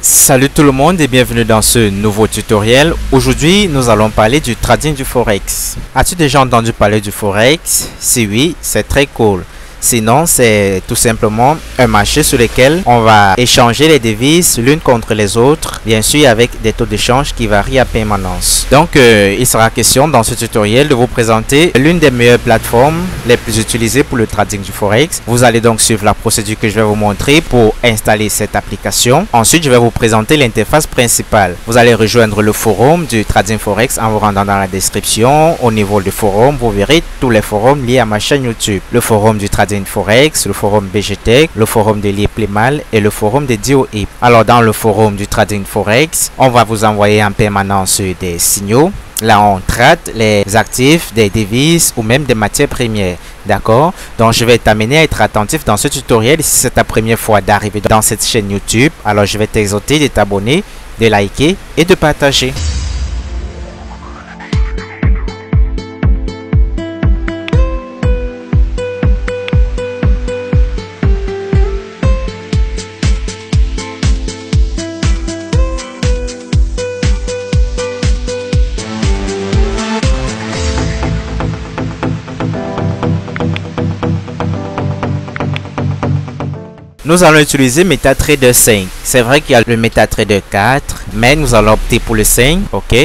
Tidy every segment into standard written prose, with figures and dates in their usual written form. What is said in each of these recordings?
Salut tout le monde et bienvenue dans ce nouveau tutoriel. Aujourd'hui, nous allons parler du trading du Forex. As-tu déjà entendu parler du Forex? Si oui, c'est très cool. Sinon, c'est tout simplement un marché sur lequel on va échanger les devises l'une contre les autres, bien sûr avec des taux d'échange qui varient à permanence. Donc, il sera question dans ce tutoriel de vous présenter l'une des meilleures plateformes les plus utilisées pour le trading du Forex. Vous allez donc suivre la procédure que je vais vous montrer pour installer cette application. Ensuite, je vais vous présenter l'interface principale. Vous allez rejoindre le forum du trading Forex en vous rendant dans la description. Au niveau du forum, vous verrez tous les forums liés à ma chaîne YouTube. Le forum du trading Forex, le forum BGTech, le forum de l'IPLEMAL et le forum de DOIP. Alors dans le forum du trading Forex, on va vous envoyer en permanence des signaux. Là, on traite les actifs, des devises ou même des matières premières. D'accord? Donc, je vais t'amener à être attentif dans ce tutoriel. Si c'est ta première fois d'arriver dans cette chaîne YouTube, alors je vais t'exhorter de t'abonner, de liker et de partager. Nous allons utiliser MetaTrader 5. C'est vrai qu'il y a le MetaTrader 4, mais nous allons opter pour le 5. Ok.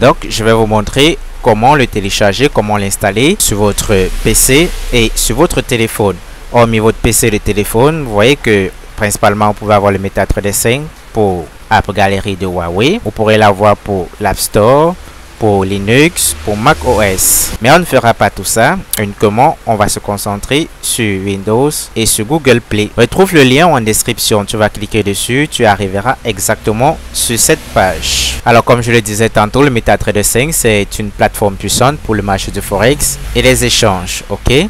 Donc, je vais vous montrer comment le télécharger, comment l'installer sur votre PC et sur votre téléphone. Hormis votre PC et le téléphone, vous voyez que principalement, vous pouvez avoir le MetaTrader 5 pour App Gallery de Huawei. Vous pourrez l'avoir pour l'App Store, pour Linux, pour Mac OS. Mais on ne fera pas tout ça. Uniquement, on va se concentrer sur Windows et sur Google Play. Retrouve le lien en description. Tu vas cliquer dessus. Tu arriveras exactement sur cette page. Alors, comme je le disais tantôt, le MetaTrader 5, c'est une plateforme puissante pour le marché du Forex et les échanges. OK?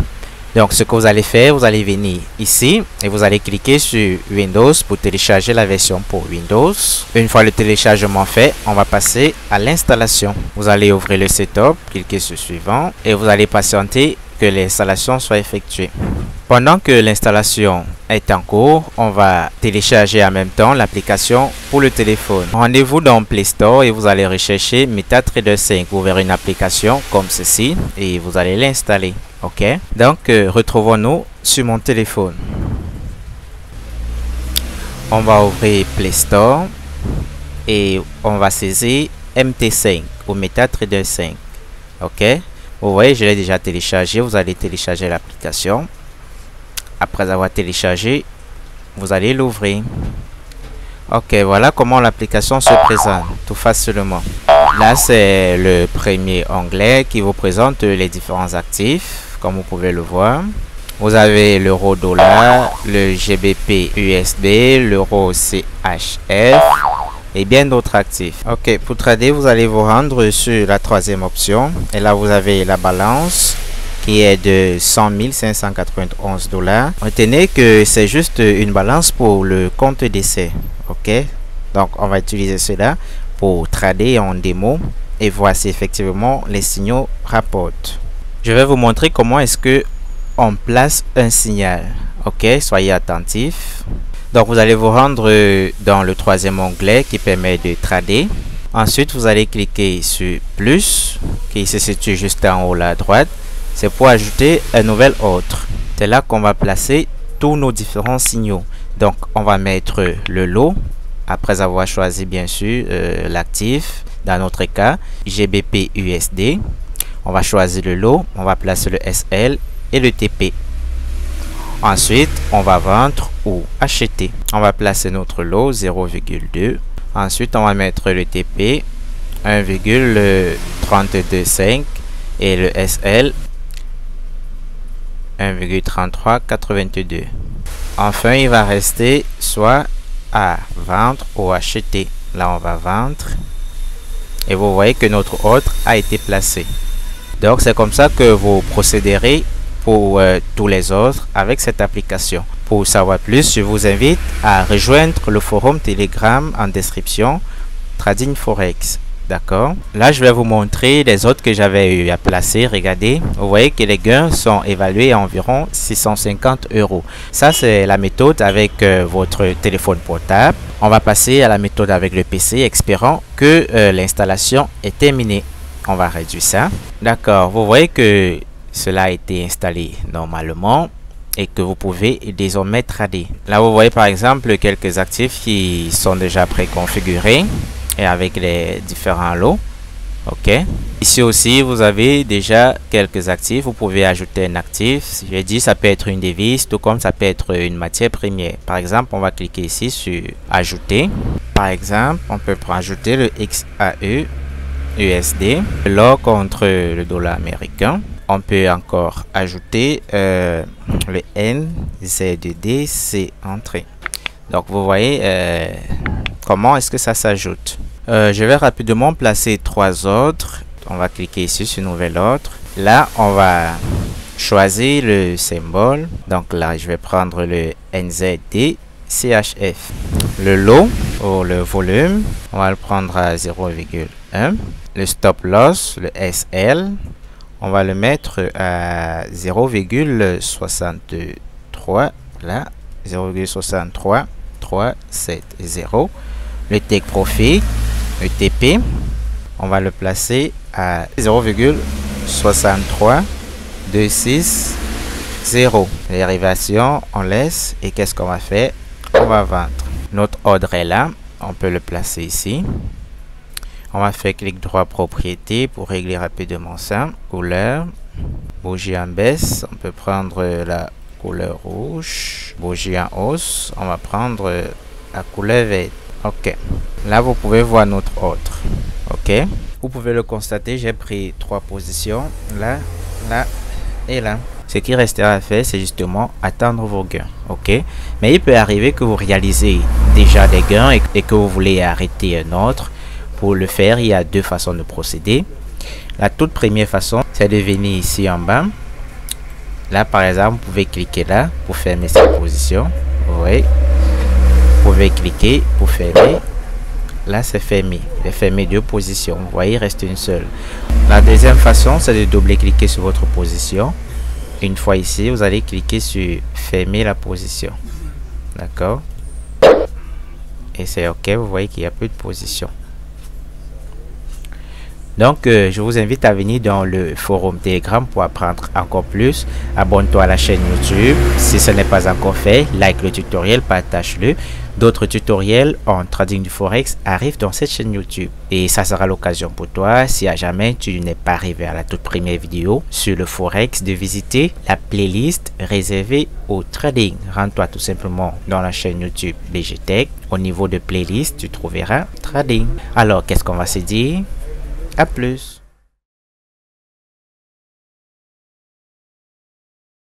Donc, ce que vous allez faire, vous allez venir ici et vous allez cliquer sur Windows pour télécharger la version pour Windows. Une fois le téléchargement fait, on va passer à l'installation. Vous allez ouvrir le setup, cliquer sur suivant et vous allez patienter que l'installation soit effectuée. Pendant que l'installation est en cours, on va télécharger en même temps l'application pour le téléphone. Rendez-vous dans Play Store et vous allez rechercher MetaTrader 5. Vous verrez une application comme ceci et vous allez l'installer. OK? Donc, retrouvons-nous sur mon téléphone. On va ouvrir Play Store et on va saisir MT5 ou MetaTrader 5. OK? Vous voyez, je l'ai déjà téléchargé. Vous allez télécharger l'application. Après avoir téléchargé, vous allez l'ouvrir. OK, voilà comment l'application se présente tout facilement. Là, c'est le premier onglet qui vous présente les différents actifs, comme vous pouvez le voir. Vous avez l'euro dollar, le GBP USD, l'euro CHF et bien d'autres actifs. OK, pour trader, vous allez vous rendre sur la troisième option. Et là, vous avez la balance qui est de 100 591 $. Retenez que c'est juste une balance pour le compte d'essai. OK? Donc, on va utiliser cela pour trader en démo et voir si effectivement les signaux rapportent. Je vais vous montrer comment est-ce que on place un signal. OK? Soyez attentifs. Donc, vous allez vous rendre dans le troisième onglet qui permet de trader. Ensuite, vous allez cliquer sur plus qui se situe juste en haut à droite. C'est pour ajouter un nouvel ordre. C'est là qu'on va placer tous nos différents signaux. Donc, on va mettre le lot après avoir choisi bien sûr l'actif. Dans notre cas, GBP USD. On va choisir le lot. On va placer le SL et le TP. Ensuite, on va vendre ou acheter. On va placer notre lot 0,2. Ensuite, on va mettre le TP 1,325 et le SL 1,3382. Enfin, il va rester soit à vendre ou acheter. Là, on va vendre. Et vous voyez que notre ordre a été placé. Donc, c'est comme ça que vous procéderez pour tous les ordres avec cette application. Pour savoir plus, je vous invite à rejoindre le forum Telegram en description Trading Forex. D'accord. Là, je vais vous montrer les autres que j'avais eu à placer. Regardez, vous voyez que les gains sont évalués à environ 650 €. Ça, c'est la méthode avec votre téléphone portable. On va passer à la méthode avec le PC, espérant que l'installation est terminée. On va réduire ça. D'accord. Vous voyez que cela a été installé normalement et que vous pouvez désormais trader. Là, vous voyez par exemple quelques actifs qui sont déjà préconfigurés et avec les différents lots. Ok. Ici aussi, vous avez déjà quelques actifs. Vous pouvez ajouter un actif. J'ai dit, ça peut être une devise, tout comme ça peut être une matière première. Par exemple, on va cliquer ici sur ajouter. Par exemple, on peut ajouter le XAU USD, l'or contre le dollar américain. On peut encore ajouter le NZD, c'est entrée. Donc, vous voyez comment est-ce que ça s'ajoute. Je vais rapidement placer 3 ordres. On va cliquer ici sur nouvel ordre. Là, on va choisir le symbole. Donc là, je vais prendre le NZD CHF. Le lot ou le volume, on va le prendre à 0,1. Le stop loss, le SL, on va le mettre à 0,63. Là, 0,63370. Le take profit, le TP, on va le placer à 0,63260. Dérivation, on laisse. Et qu'est-ce qu'on va faire? On va vendre. Notre ordre est là. On peut le placer ici. On va faire clic droit propriété pour régler rapidement ça. Couleur, bougie en baisse. On peut prendre la couleur rouge. Bougie en hausse. On va prendre la couleur verte. Ok. Là, vous pouvez voir notre ordre. Ok. Vous pouvez le constater, j'ai pris 3 positions. Là, là et là. Ce qui restera à faire, c'est justement attendre vos gains. Ok. Mais il peut arriver que vous réalisez déjà des gains et que vous voulez arrêter un autre. Pour le faire, il y a 2 façons de procéder. La toute première façon, c'est de venir ici en bas. Là, par exemple, vous pouvez cliquer là pour fermer cette position. Oui. Vous pouvez cliquer pour fermer. Là, c'est fermé. J'ai fermé 2 positions. Vous voyez, il reste une seule. La deuxième façon, c'est de double-cliquer sur votre position. Une fois ici, vous allez cliquer sur fermer la position. D'accord? Et c'est OK. Vous voyez qu'il n'y a plus de position. Donc, je vous invite à venir dans le forum Telegram pour apprendre encore plus. Abonne-toi à la chaîne YouTube. Si ce n'est pas encore fait, like le tutoriel, partage-le. D'autres tutoriels en trading du Forex arrivent dans cette chaîne YouTube. Et ça sera l'occasion pour toi, si à jamais tu n'es pas arrivé à la toute première vidéo sur le Forex, de visiter la playlist réservée au trading. Rends-toi tout simplement dans la chaîne YouTube BGTech. Au niveau de playlist, tu trouveras trading. Alors, qu'est-ce qu'on va se dire? À plus.